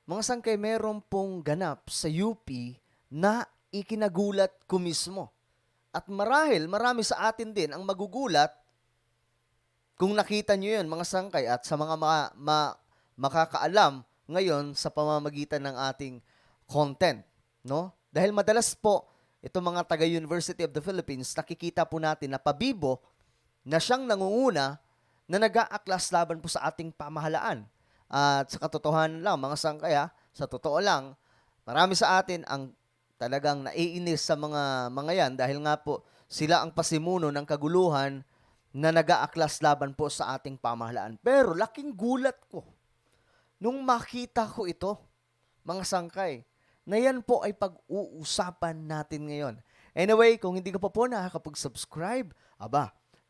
Mga sangkay, meron pong ganap sa UP na ikinagulat ko mismo. At marahil, marami sa atin din ang magugulat kung nakita nyo yun, mga sangkay, at sa mga makakaalam ngayon sa pamamagitan ng ating content. No? Dahil madalas po, itong mga taga-University of the Philippines, nakikita po natin na pabibo na siyang nangunguna na nag-aaklas laban po sa ating pamahalaan. At sa katotohanan lang, mga sangkaya, sa totoo lang, marami sa atin ang talagang naiinis sa mga yan dahil nga po sila ang pasimuno ng kaguluhan na nag-aaklas laban po sa ating pamahalaan. Pero laking gulat ko nung makita ko ito, mga sangkay, na yan po ay pag-uusapan natin ngayon. Anyway, kung hindi ka pa po nakakapag-subscribe,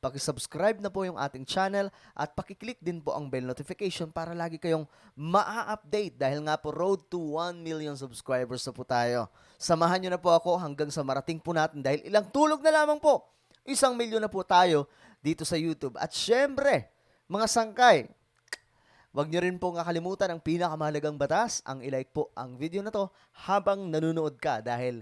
paki-subscribe na po yung ating channel at paki-click din po ang bell notification para lagi kayong ma-update dahil nga po road to 1 million subscribers na po tayo. Samahan nyo na po ako hanggang sa marating po natin dahil ilang tulog na lamang po. 1 milyon na po tayo dito sa YouTube. At syempre, mga sangkay, huwag nyo rin pong kakalimutan ang pinakamahalagang batas, ang ilike po ang video na to habang nanonood ka dahil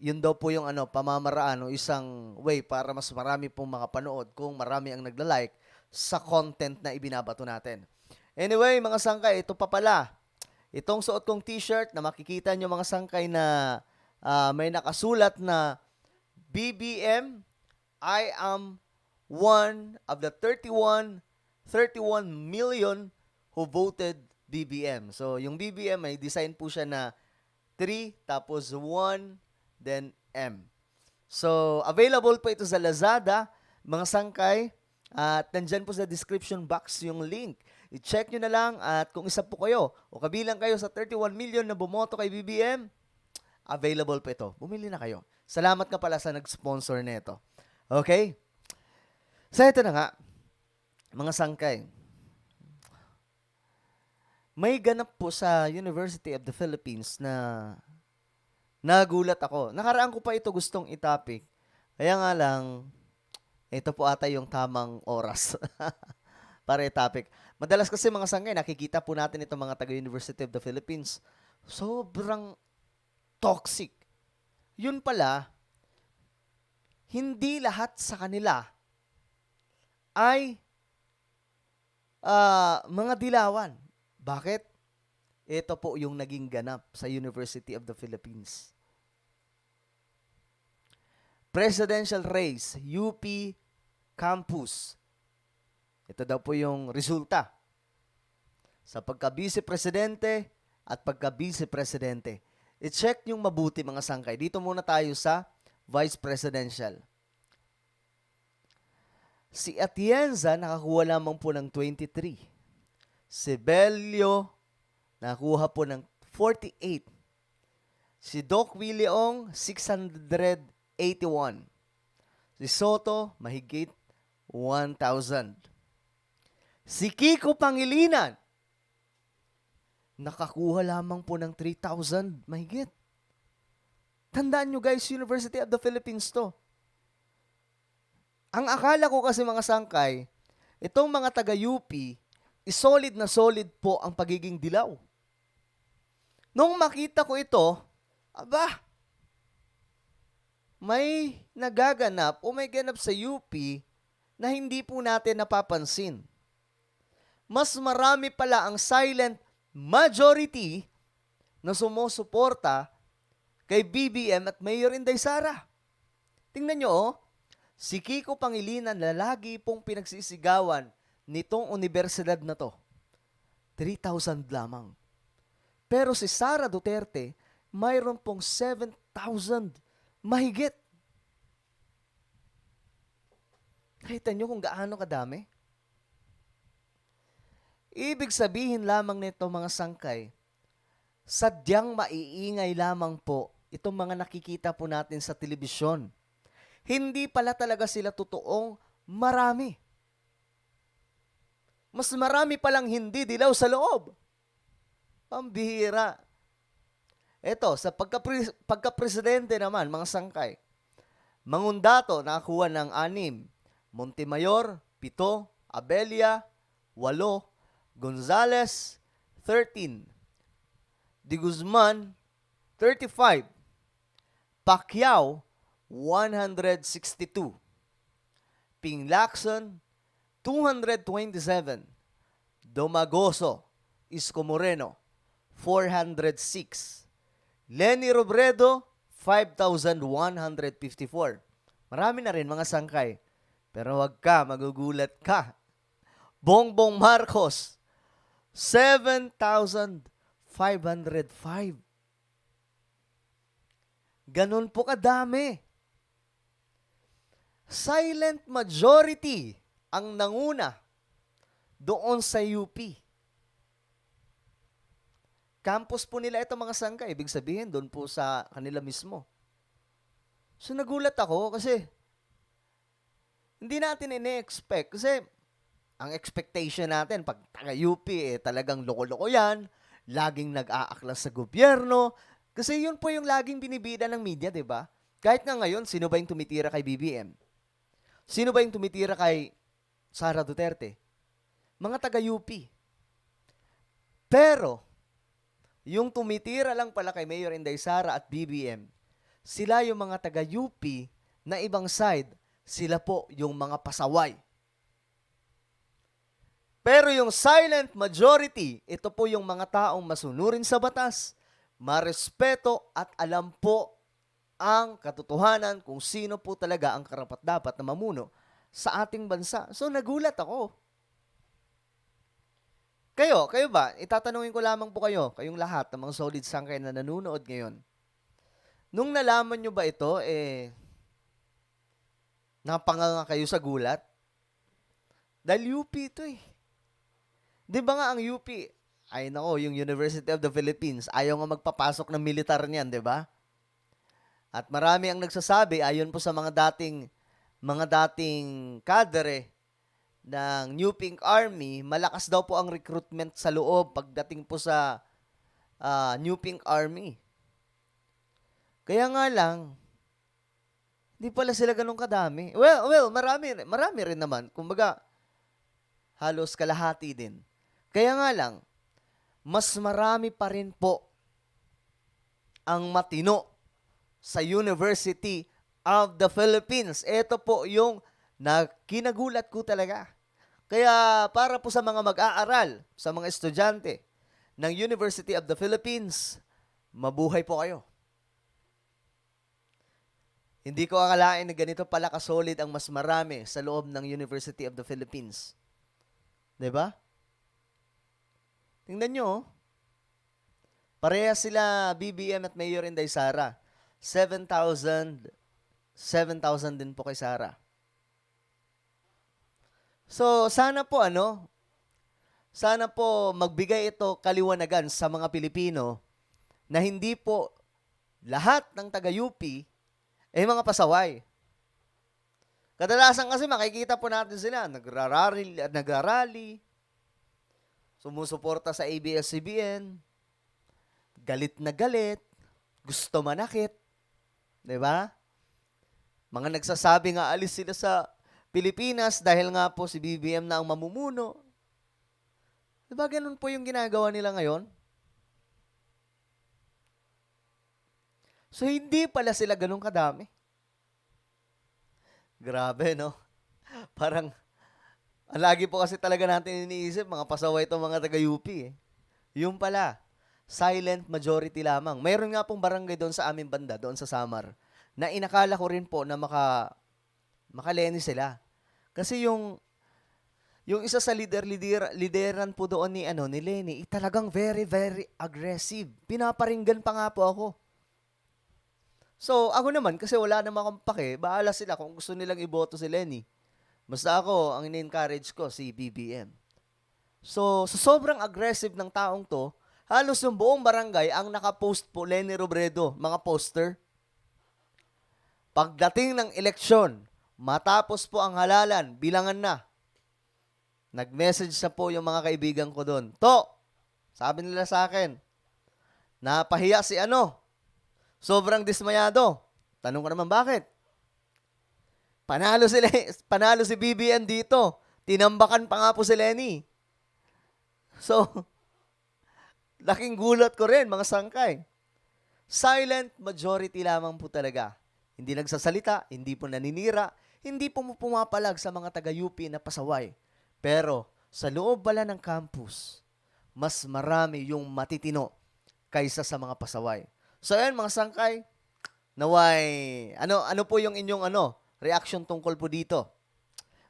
yun daw po yung pamamaraan o isang way para mas marami pong makapanood kung marami ang nagla-like sa content na ibinabato natin. Anyway, mga sangkay, ito pa pala. Itong suot kong t-shirt na makikita nyo mga sangkay na may nakasulat na BBM, I am one of the 31 million who voted BBM. So, yung BBM may design po siya na 3 tapos 1 then M. So, available po ito sa Lazada, mga sangkay, at nandyan po sa description box yung link. I-check nyo na lang at kung isa po kayo o kabilang kayo sa 31 million na bumoto kay BBM, available po ito. Bumili na kayo. Salamat ka pala sa nag-sponsor nito. Okay? So, ito na nga, mga sangkay. May ganap po sa University of the Philippines na nagulat ako. Nakaraan ko pa ito gustong itapik. Kaya nga lang, ito po ata yung tamang oras para itapik. Madalas kasi mga sangkay, nakikita po natin itong mga taga-University of the Philippines. Sobrang toxic. Yun pala, hindi lahat sa kanila ay mga dilawan. Bakit? Ito po yung naging ganap sa University of the Philippines. Presidential race, UP campus. Ito daw po yung resulta sa pagka-vice-presidente at pagka-vice-presidente. I-check yung mabuti mga sangkay. Dito muna tayo sa vice-presidential. Si Atienza nakakuha lamang po ng 23. Si Bello nakakuha po ng 48. Si Doc Williong, 681. Si Soto, mahigit 1,000. Si Kiko Pangilinan, nakakuha lamang po ng 3,000, mahigit. Tandaan nyo guys, University of the Philippines to. Ang akala ko kasi mga sangkay, itong mga taga-UP, solid na solid po ang pagiging dilaw. Nung makita ko ito, may nagaganap o may ganap sa UP na hindi po natin napapansin. Mas marami pala ang silent majority na sumusuporta kay BBM at Mayor Inday Sara. Tingnan nyo, si Kiko Pangilinan na lagi pong pinagsisigawan nitong universidad na to. 3,000 lamang. Pero si Sara Duterte, mayroon pong 7,000 mahigit. Kita nyo kung gaano kadami? Ibig sabihin lamang nito mga sangkay, sadyang maiingay lamang po itong mga nakikita po natin sa telebisyon. Hindi pala talaga sila totoong marami. Mas marami palang hindi dilaw sa loob. Pambihira. Ito, sa pagka-presidente naman, mga sangkay, Mangundato nakakuha ng 6, Montemayor, 7, Abella, 8, Gonzales, 13, De Guzman, 35. Pacquiao, 162. Ping Lacson, 227. Domagoso, Isko Moreno, 406. Lenny Robredo, 5,154. Marami na rin mga sangkay. Pero wag ka, magugulat ka. Bongbong Marcos, 7,505. Ganun po kadami. Silent majority ang nanguna doon sa UP. Campus po nila ito mga sangka. Ibig sabihin, doon po sa kanila mismo. So nagulat ako kasi hindi natin ine-expect. Kasi ang expectation natin, pag taga-UP, talagang loko-loko yan. Laging nag-aaklas sa gobyerno. Kasi yun po yung laging binibida ng media, di ba? Kahit nga ngayon, sino ba yung tumitira kay BBM? Sino ba yung tumitira kay Sara Duterte? Mga taga-UP. Pero, yung tumitira lang pala kay Mayor Inday Sara at BBM, sila yung mga taga-UP na ibang side, sila po yung mga pasaway. Pero yung silent majority, ito po yung mga taong masunurin sa batas, marespeto at alam po ang katotohanan kung sino po talaga ang karapat-dapat na mamuno sa ating bansa. So nagulat ako. Kayo ba? Itatanungin ko lamang po kayo, kayong lahat ng mga solid sangkay na nanonood ngayon. Nung nalaman nyo ba ito, napanganga kayo sa gulat? Dahil UP ito eh. Di ba nga ang UP, ay nako, yung University of the Philippines, ayaw nga magpapasok ng militar niyan, di ba? At marami ang nagsasabi, ayon po sa mga dating kadre ng New Pink Army, malakas daw po ang recruitment sa loob pagdating po sa New Pink Army. Kaya nga lang, hindi pala sila ganun kadami. Well, marami rin naman. Kumbaga, halos kalahati din. Kaya nga lang, mas marami pa rin po ang matino sa University of the Philippines. Ito po yung kinagulat ko talaga. Kaya para po sa mga mag-aaral, sa mga estudyante ng University of the Philippines, mabuhay po kayo. Hindi ko akalain na ganito pala kasolid ang mas marami sa loob ng University of the Philippines. 'Di ba? Tingnan nyo, pareha sila BBM at Mayor Inday Sara. 7,000 din po kay Sara. So, sana po magbigay ito kaliwanagan sa mga Pilipino na hindi po lahat ng taga-UP mga pasaway. Kadalasan kasi makikita po natin sila, nagrarally, sumusuporta sa ABS-CBN, galit na galit, gusto manakit, di ba? Mga nagsasabi nga alis sila sa Pilipinas dahil nga po si BBM na ang mamumuno. Di ba ganun po yung ginagawa nila ngayon? So, hindi pala sila ganun kadami. Grabe, no? Parang, lagi po kasi talaga natin iniisip, mga pasaway itong mga taga-UP eh. Yung pala, silent majority lamang. Mayroon nga pong barangay doon sa aming banda, doon sa Samar, na inakala ko rin po na makaleni sila. Kasi yung isa sa lideran po doon ni Lenny, talagang very, very aggressive. Pinaparinggan pa nga po ako. So, ako naman, kasi wala naman akong pake, bahala sila kung gusto nilang iboto si Lenny. Basta ako, ang in-encourage ko, si BBM. So, sa sobrang aggressive ng taong to, halos yung buong barangay ang nakapost po Lenny Robredo, mga poster. Pagdating ng eleksyon, matapos po ang halalan, bilangan na. Nag-message sa po yung mga kaibigan ko doon. Sabi nila sa akin, napahiya si sobrang dismayado. Tanong ko naman bakit? Panalo si BBM dito. Tinambakan pa nga po si Lenny. So, Laking gulat ko rin, mga sangkay. Silent majority lamang po talaga. Hindi nagsasalita, hindi po naninira, hindi po pumapalag sa mga taga-UP na pasaway. Pero sa loob pala ng campus, mas marami yung matitino kaysa sa mga pasaway. So ayan mga sangkay, naway, ano po yung inyong reaction tungkol po dito?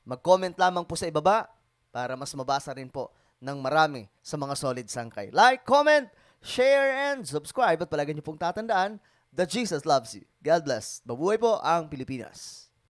Mag-comment lamang po sa ibaba para mas mabasa rin po ng marami sa mga solid sangkay. Like, comment, share, and subscribe. At palagi niyo pong tatandaan that Jesus loves you. God bless. Mabuhay po ang Pilipinas.